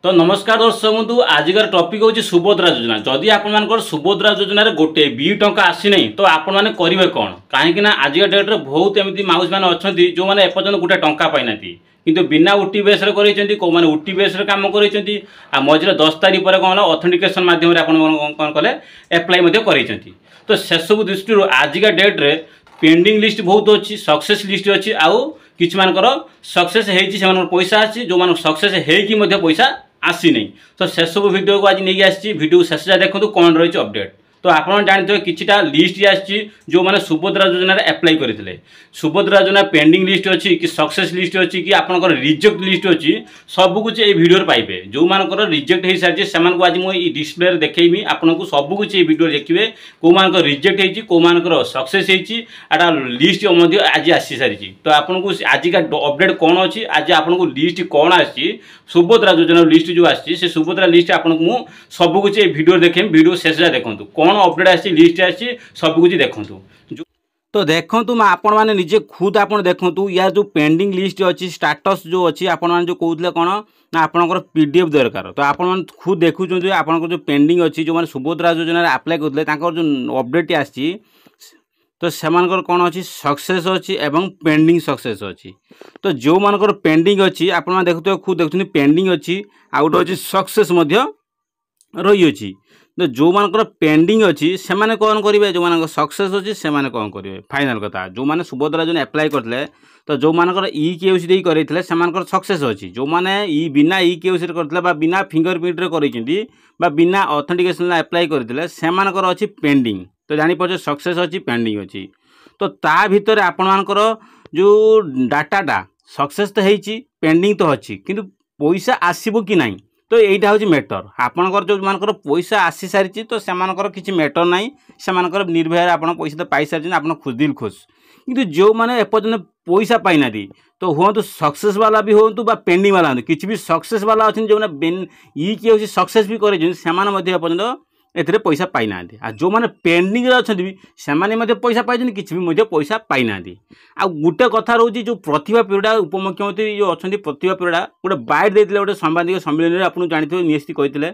तो नमस्कार दर्शक बंधु आजिकार टॉपिक हूँ सुभद्रा योजना। जदि आपर सुभद्रा योजन गोटे भी टंका आसी नहीं तो आपण मैंने करेंगे कौन कहीं आजिका डेट्रे बहुत एमती माउस मैंने अच्छा जो मैंने एपर्तन गोटे टंका पाई किंतु बिना ओटी बेस कौन ओटी बेस कम कर मझे 10 तारीख पर कौन ऑथेंटिकेशन माध्यम कौन कले एप्लाई कर तो से सब दृष्टि आजिका डेट्रे पेंडिंग लिस्ट बहुत अच्छी सक्सेस लिस्ट अच्छी आउ कि सक्सेस हो पैसा आसी जो मान सक्सेस हो पैसा आसी नहीं तो से सब वीडियो को आज नहीं आसी वीडियो शेष देखो कौन रही अपडेट तो आप जानते हैं किछिटा लिस्ट आसी जो मैंने सुभद्रा योजना एप्लाई करते सुभद्रा योजना पेंडिंग लिस्ट अच्छी कि सक्सेस लिस्ट अच्छी कि आपंकर रिजेक्ट लिस्ट अच्छी सबकुछ ये भिडियो पाइबे जो मानकर रिजेक्ट हो सारी से आज मुझे डिस्प्ले देखी आपको सबकुछ ये भिडियो देखिए कौ मान रिजेक्ट होती कौ मान सक्सेस होता लिस्ट आज आसी सारी तो आपको आजिका अपडेट कौन अच्छी आज आपको लिस्ट कौन आसी सुभद्रा योजना लिस्ट जो आसी से सुभद्रा लिस्ट आपको सबकुछ ये भिडियो देखें वीडियो शेष देखूँ कौन अपडेट आसी लिस्ट आसी सबकुछ देखूँ तो देखूँ आपण मैंने निजे खुद आप देखूँ यार जो पेंडिंग लिस्ट अच्छी स्टाटस जो अच्छी आपण जो कहते कौन ना आपंकर पीडीएफ दरकार तो आप खुद देखुं आप जो पेंडिंग अच्छी जो मैंने सुभद्रा योजना आप्लाय करते जो अपडेट आसी तो सेमानकर कौन अच्छी सक्सेस अच्छी एवं पेंडिंग सक्सेस अच्छी तो जो मानकर पेंडिंग अच्छी आप देखुए खुद देखुं पेंडिंग अच्छी आ गोटे अच्छी सक्सेस रही अच्छी तो जो मानकर पेंडिंग अच्छी से माने कौन करेंगे जो मान सक्सेस अच्छी से माने कौन करेंगे फाइनाल कथा जो मैंने सुभद्रा योजना एप्लाई करते तो जो मानकर ई केओसी करते से सक्सेस अच्छी जो मैंने बिना ई केओसी करते बिना फिंगरप्रिंट कर बिना ऑथेंटिकेशन एप्लाई करते से अच्छी पेंडिंग तो जापर सक्सेस अच्छी पेंडिंग अच्छी तो ता भितर आपणकर जो डाटाटा सक्सेस तो होती पेंडिंग तो अच्छी किंतु पैसा आसब कि नहीं तो यहीटा हूँ मैटर आपणकर जो मानकर पैसा आसी सारी तो से किसी मैटर ना से निर्भय आप पैसा तो पाई सारी आप खुश दिल खुश किंतु जो मैंने एपर्तन पैसा पाई ना तो हूँ सक्सेस वाला भी हूँ पेंडिंग वाला हूँ किसी भी सक्सेस वाला अच्छे जो मैंने ई कि सक्सेस भी कर एथिरे पैसा पाई ना आ जो मैंने पेंडिंग अच्छा भी से पैसा पाई किसी भी पैसा पाई ना आ गोटे कथा रोचे जो प्रतिभा परिड़ा उपमुख्यमंत्री जो अच्छा प्रतिभा परिड़ा गोटे बाइट देते गोटे सांबादिक सम्मेलन में आपको जानते निश्चित कहते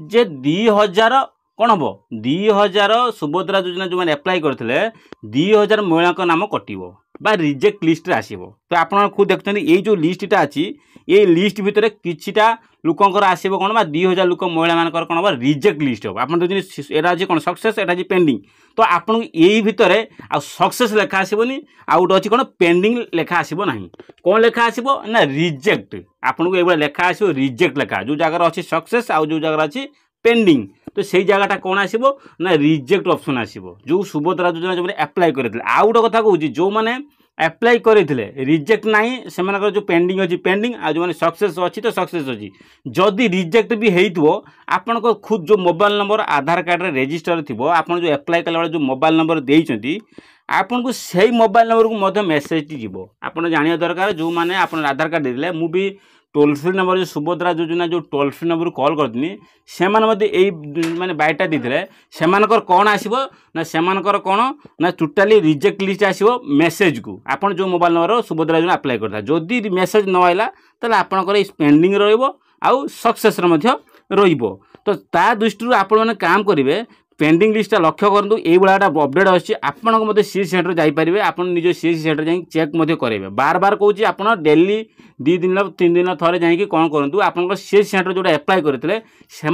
जे 2000 कौन हम 2000 सुभद्रा योजना जो मैंने एप्लाई करते 2000 महिला नाम कटो बा रिजेक्ट लिस्ट आसो तो आप खुद देखते ये जो लिस्टा अच्छी ये लिस्ट भितर किछिटा लोकंर आसो कौन 2000 लोक महिला मान कौन हम रिजेक्ट लिस्ट हम आप देखते अच्छी कौन सक्सेस एटा पेंडिंग तो आपन यही भितर आ सक्सेस लेखा आसबनी आ गोटे अच्छी कौन पेंडिंग लेखा आसब ना कौन लेखा आसब ना रिजेक्ट आपको ये लेखा आसो रिजेक्ट लेखा जो जगार अच्छी सक्सेस आ जो जगार अच्छी पेंडिंग तो से जगहटा कौन आसब ना रिजेक्ट ऑप्शन आसब जो सुभद्रा योजना जो एप्लाई करते आउ गोटे कथा कहूँ जो मैंने एप्लाई करते रिजेक्ट नहीं से जो पेंडिंग अच्छी पेंडिंग आ जो मैंने सक्सेस अच्छी तो सक्सेस अच्छी जदि रिजेक्ट भी हो आपण खुद जो मोबाइल नंबर आधार कार्ड रे रजिस्टर थी आप जो एप्लाई कला जो मोबाइल नंबर देती आपन को सही मोबाइल नंबर को मेसेज जीव आप जाना दरकार जो मैंने आप आधार कार्ड देते मुझे टोल फ्री नंबर जो सुभद्रा योजना जो टोल फ्री नंबर कॉल करती से माने बाइटा देते से कौन आसब ना से कौन ना टोटाली रिजेक्ट लिस्ट आसो मेसेज को आप जो मोबाइल नंबर सुभद्रा योजना अप्लाई करता जदि मेसेज न आइला ताले आपनकर पेंडिंग आउ सक्सेस तो ता दृष्टि आप काम करेंगे पेंडिंग लिस्टा लक्ष्य करूँ ये भाया अपडेट अच्छी आपको सी सेंटर जापरेंगे आप निज सी सेंटर जा चेक करेंगे बार बार कहूँ आप डेली 2 दिन 3 दिन थे जा कौन करूँ आप सी सेंटर जो एप्लाई करते से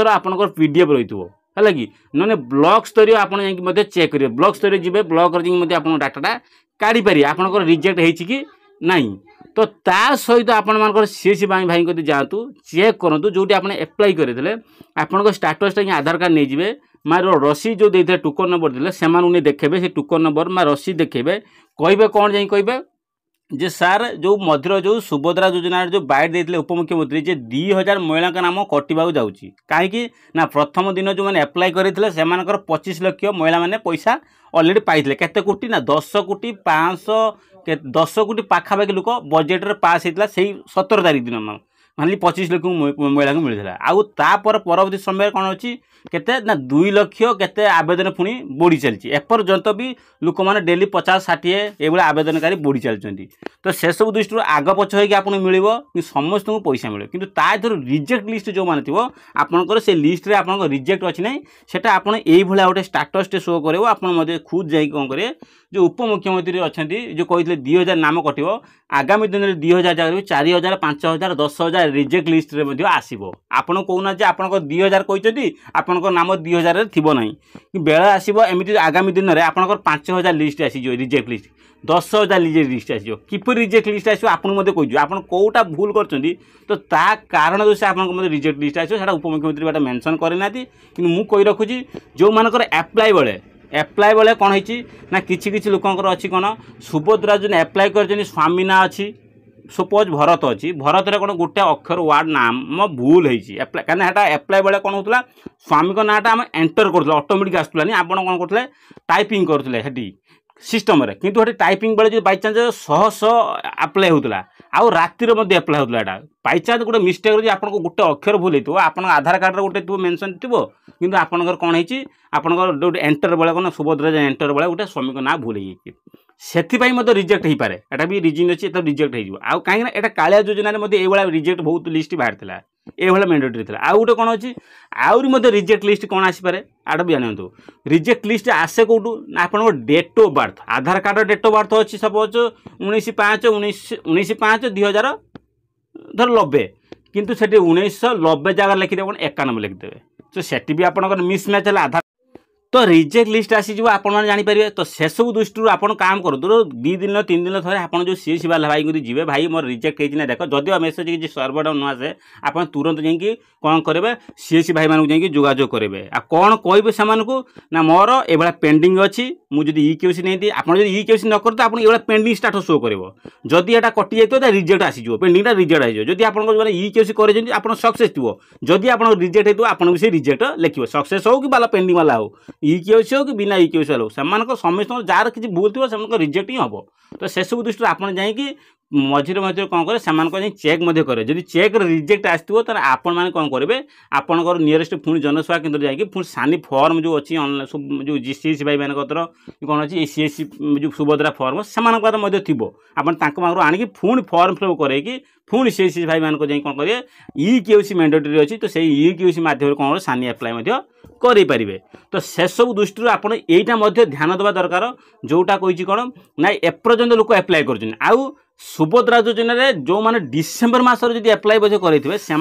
आपंकर पीडीएफ रही है कि ना ब्लॉक स्तर आप चेक करेंगे ब्लॉक स्तर जी ब्लॉक आप डाटा काढ़ी पारे आपंकर रिजेक्ट हो कि नहीं तो ता सहित आप सीएससी बैंक भाई कद जातु चेक करूँ जो आप एप्लाई करते आपंक स्टाटसटा आधार कार्ड नहीं जाए मार रसीद जो देते टोकन नंबर देते से नहीं देखेबे से टोकन नंबर मार रसीद देखेबे कहे कौन जाई कहे जे सार जो मध्य जो सुभद्रा योजना जो बाइट देते उपमुख्यमंत्री जे 2000 महिला का नाम कटिबा जाऊँगी कहीं ना प्रथम दिन जो मैंने एप्लाई करते से 25 लाख महिला मैंने पैसा अलरेडी पाई केते कोटी ना 10 कोटी 500 10 कोटी पाखापाखि लोक बजेट पास होता से 17 तारीख दिन खाली 25 लाख महिला को मिलता आउ तापर परवर्ती समय कौन अच्छी केते ना 2 लाख केते आवेदन पुणी बढ़ी चलती एपर्यंत भी लोक मैंने डेली 50-60 ये आवेदनकारी बढ़ी चलती तो से सब दृष्टि आग पछ हो मिल समस्त को पैसा मिले कि तार रिजेक्ट लिस्ट जो मैंने थी आपंकर से लिस्ट रे आपन रिजेक्ट अच्छी ना सेटा आपन यही गोटे स्टाटस टे शो कर आप खुद जा कौन करेंगे जो उपमुख्यमंत्री अच्छा जो कहते 2000 नाम कटो आगामी दिन में 2000 जगह 4000 5000 10,000 रिजेक्ट लिस्ट रे आसो आपन कहना आप 2000 कहते आपन नाम 2000 थी ना कि बेला आसो एमती आगामी दिन में आप 5000 लिस्ट आसीज रिजेक्ट लिस्ट 10,000 लिस्ट आसो किपर रिजेक्ट लिस्ट आसो आपको कह आप कौटा भूल कर तो ता कारण से आप रिजेक्ट लिस्ट आसो उपमुख्यमंत्री बाटे मेंशन करना कि मुझे कही रखुची जो मानकर एप्लाय बेले कौन होती ना किसी लोकंर अच्छी कौन सुभद्रा जो एप्लाय कर स्वामी ना अच्छी सपोज भरत अच्छी भरत रे कौन गोटे अक्षर वार्ड नाम भूल होती कहीं एप्लाय बेले कौन होता स्वामी नाटा आम एंटर करूँ ऑटोमेटिक आसूला आप कौन करते टाइपिंग करते सिस्टम रे किंतु हटे टाइपिंग बेले जो बाई चान्स 100 अप्लाई होता आउ रातिर अप्लाई होता है बाई चान्स गोटे मिस्टेक आपको गोटे अक्षर भूल हो आप आधार कार्ड गोटे थो मेंशन थो किंतु आपनकर कौन होती आपंकर एंटर बेले कौन सुभद्रा एंटर बेले गोटे स्वामी ना भूल हो रिजेक्ट हो पारे एटा भी रिजन अच्छी तो रिजेक्ट हो कहीं कालिया योजना ये रिजेक्ट बहुत लिस्ट बाहर था ये मैंडेटरी था आउ गोटे कौन अच्छी आहरी रिजेक्ट लिस्ट कौन आसपे आटा भी जानतु रिजेक्ट लिस्ट आसे कौटू आप date of birth Aadhaar card date of birth अच्छी सपोज 19/5/2000 धर 90 किंतु से 1990 जगह लिखिदे 91 लिखिदेवे तो सेठी भी आपंकर मिसमैच है आधार तो रिजेक्ट लिस्ट आसीज आप जानीपारे तो से सब दृष्टि आप काम करूँ 2 दिन 3 दिन थे आप जो सीएससी वाला भाई को जी भाई मोर रिजेक्ट होना देख जदि मेसेज कि सर्वर डाउन न आसे आप तुरंत जाकि कौन करेंगे सीएससी भाई मानक जाकि जोगाजोग करेंगे आ कौन कहे से ना मोर ये पेंडिंग अच्छी मुझे इक्यूसी नहीं थी आप इक्यूसी न करते आप ये पेंडिंग स्टाटस शो कर जदि यहाँ कटि जाए तो रिजेक्ट आसीज पेंडिंग रिजेक्ट आसीज जदि आप इक्यूसी कर आप सक्सेस थो जदि आप रिजेक्ट हो आप से रिजेक्ट लिखे सक्सेस हो कि वाला पेंडिंग वाला हो इक्यूसी हो कि बिना इक्यूसी हो समस्त जार किसी भूल थो से रिजेक्ट ही हम तो से सब दृष्टि आप जाकि मझे मझे कौन करे से चेक करे जब चेक रिजेक्ट आसो तो आपण मैंने कौन करेंगे आपंकर नियरेस्ट पुणी जनसेवा केन्द्र जाकि पुणी सानी फर्म जो अच्छी जो सीएससी भाई मान कौन अच्छी सीएससी जो सुभद्रा फर्म से थी आप आनिकी पुणी फर्म फिल करेंगे पुणी सीएससी भाई मान कौन करेंगे इक्यूसी मैंडेटरी अच्छी तो से इक्यूसी माध्यम कौन सानी एप्लाय करें तो से सब दृष्टि आप ध्यान देवा दरकार जोटा कही कौन ना एपर्यंत लोक एप्लाय कर सुभद्रा योजना जो मैंने डिसेम्बर मसर जो एप्लाय करेंगे से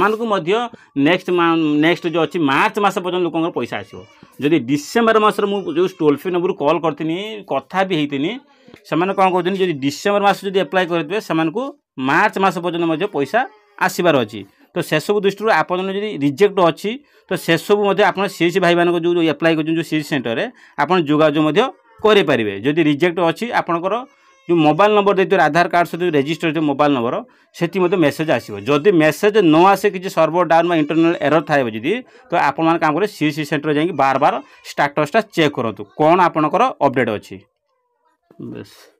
नेक्स्ट जो अच्छी मार्च मस पर्यटन लोक पैसा आसो जदि डिसेम्बर मसर मुझे टोल फ्री नंबर कॉल करती कथा भी होती से कौन कहते हैं डिसेम्बर मस जो एप्लाय करेंगे से मार्च मस पर्यटन पैसा आसबार अच्छी तो से सब दृष्टि आप रिजेक्ट अच्छी तो से सब आप सीएससी भाई मान जो एप्लाय कर सीएससी सेंटर में आप जोगाजोग करें जदि रिजेक्ट अच्छी आपंकर जो मोबाइल नंबर देते आधार कार्ड सहित रेजिस्टर मोबाइल नंबर से मेसेज आसो जदि मेसेज न आसे कि सर्वर डाउन इंटरनल एरर थाए जदि तो आप काम करें सीएससी सेंटर जाकि बार बार स्टाटसटा चेक करूँ कौन आपंकर अपडेट अच्छी बस।